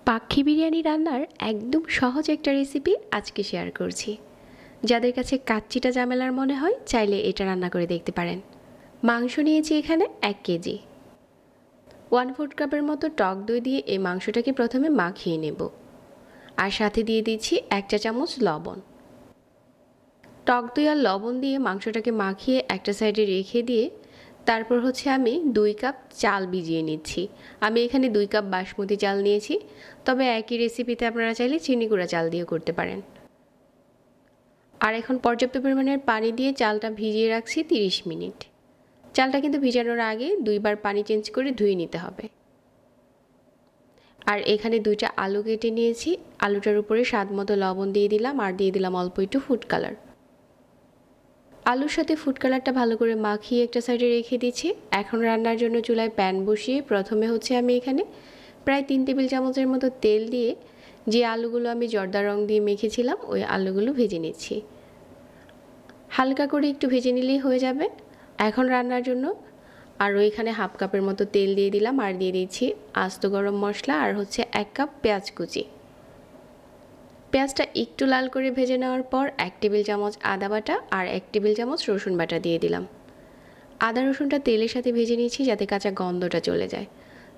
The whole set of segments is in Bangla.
পাখি বিরিয়ানি রান্নার একদম সহজ একটা রেসিপি আজকে শেয়ার করছি। যাদের কাছে কাচ্চিটা ঝামেলার মনে হয় চাইলে এটা রান্না করে দেখতে পারেন। মাংস নিয়েছি এখানে 1 কেজি। 1/4 কাপের মতো টক দই দিয়ে এই মাংসটাকে প্রথমে মাখিয়ে নেব, আর সাথে দিয়ে দিচ্ছি 1 চা চামচ লবণ। টক দই আর লবণ দিয়ে মাংসটাকে মাখিয়ে একটা সাইডে রেখে দিয়ে তারপর আমি 2 কাপ চাল ভিজিয়ে নিচ্ছি। আমি এখানে 2 কাপ বাসমতি চাল নিয়েছি, তবে একই রেসিপিতে আপনারা চাইলে চিনি গুঁড়া চাল দিয়েও করতে পারেন। আর এখন পর্যাপ্ত পরিমাণের পানি দিয়ে চালটা ভিজিয়ে রাখছি 30 মিনিট। চালটা কিন্তু ভিজানোর আগে 2 বার পানি চেঞ্জ করে ধুয়ে নিতে হবে। আর এখানে 2টা আলু কেটে নিয়েছি, আলুটার উপরে স্বাদ মতো লবণ দিয়ে দিলাম আর দিয়ে দিলাম অল্প একটু ফুড কালার। আলুর সাথে ফুড কালারটা ভালো করে মাখিয়ে একটা সাইডে রেখে দিচ্ছি। এখন রান্নার জন্য চুলায় প্যান বসিয়ে প্রথমে আমি এখানে প্রায় 3 টেবিল চামচের মতো তেল দিয়ে যে আলুগুলো আমি জর্দা রং দিয়ে মেখেছিলাম ওই আলুগুলো ভেজে নিচ্ছি। হালকা করে একটু ভেজে নিলেই হয়ে যাবে। এখন রান্নার জন্য আরও এখানে 1/2 কাপের মতো তেল দিয়ে দিলাম আর দিয়ে দিচ্ছি আস্ত গরম মশলা আর 1 কাপ পেঁয়াজ কুচি। পেঁয়াজটা একটু লাল করে ভেজে নেওয়ার পর 1 টেবিল চামচ আদা বাটা আর 1 টেবিল চামচ রসুন বাটা দিয়ে দিলাম। আদা রসুনটা তেলের সাথে ভেজে নিচ্ছি যাতে কাঁচা গন্ধটা চলে যায়।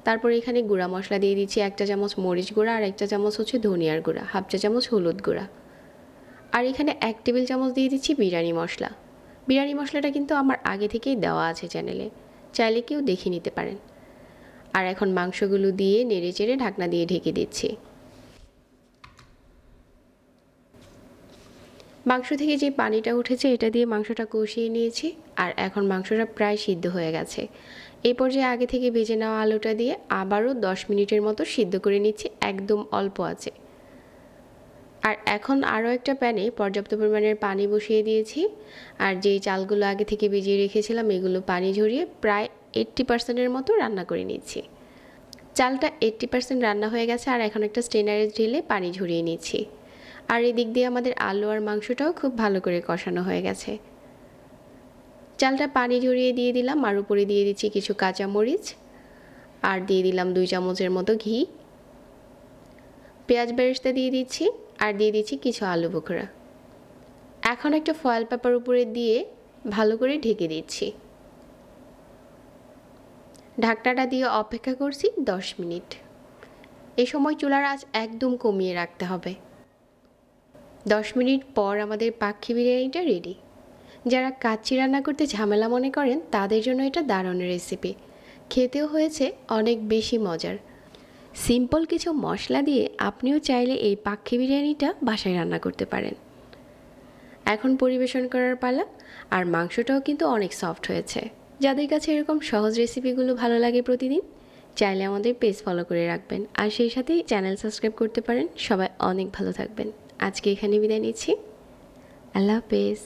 তারপর এখানে গুঁড়া মশলা দিয়ে দিচ্ছি 1 চা চামচ মরিচ গুঁড়া আর 1 চা চামচ ধনিয়ার গুঁড়া, 1/2 চা চামচ হলুদ গুঁড়া। আর এখানে 1 টেবিল চামচ দিয়ে দিচ্ছি বিরিয়ানি মশলা। বিরিয়ানি মশলাটা কিন্তু আমার আগে থেকেই দেওয়া আছে চ্যানেলে, চাইলে কেউ দেখে নিতে পারেন। আর এখন মাংসগুলো দিয়ে নেড়ে চেড়ে ঢাকনা দিয়ে ঢেকে দিচ্ছি। মাংস থেকে যে পানিটা উঠেছে এটা দিয়ে মাংসটা কষিয়ে নিয়েছি, আর এখন মাংসটা প্রায় সিদ্ধ হয়ে গেছে। এই পর্যায়ে আগে থেকে ভেজে নেওয়া আলুটা দিয়ে আবারও 10 মিনিটের মতো সিদ্ধ করে নিচ্ছি একদম অল্প আঁচে। আর এখন আরও একটা প্যানে পর্যাপ্ত পরিমাণের পানি বসিয়ে দিয়েছি, আর যেই চালগুলো আগে থেকে ভিজিয়ে রেখেছিলাম এগুলো পানি ঝরিয়ে প্রায় 80% মতো রান্না করে নিচ্ছি। চালটা 80% রান্না হয়ে গেছে, আর এখন একটা স্ট্রেনারে ঢেলে পানি ঝরিয়ে নিচ্ছি। আর এদিক দিয়ে আমাদের আলু আর মাংসটাও খুব ভালো করে কষানো হয়ে গেছে। চালটা পানি ঝরিয়ে দিয়ে দিলাম আর উপরে দিয়ে দিচ্ছি কিছু কাঁচা মরিচ আর দিয়ে দিলাম 2 চামচের মতো ঘি। পেঁয়াজ বেরেস্তা দিয়ে দিচ্ছি আর দিয়ে দিচ্ছি কিছু আলু বোখরা। এখন একটা ফয়েল পেপার উপরে দিয়ে ভালো করে ঢেকে দিচ্ছি। ঢাকনাটা দিয়ে অপেক্ষা করছি 10 মিনিট। এই সময় চুলার আঁচ একদম কমিয়ে রাখতে হবে। 10 মিনিট পর আমাদের পাখি বিরিয়ানিটা রেডি। যারা কাচ্চি রান্না করতে ঝামেলা মনে করেন তাদের জন্য এটা দারুণ রেসিপি। খেতেও হয়েছে অনেক বেশি মজার। সিম্পল কিছু মশলা দিয়ে আপনিও চাইলে এই পাখি বিরিয়ানিটা বাসায় রান্না করতে পারেন। এখন পরিবেশন করার পালা। আর মাংসটাও কিন্তু অনেক সফট হয়েছে। যাদের কাছে এরকম সহজ রেসিপিগুলো ভালো লাগে প্রতিদিন, চাইলে আমাদের পেজ ফলো করে রাখবেন আর সেই সাথেই চ্যানেল সাবস্ক্রাইব করতে পারেন। সবাই অনেক ভালো থাকবেন। আজকে এখানে বিদায় নিচ্ছি। আল্লাহ হাফেজ।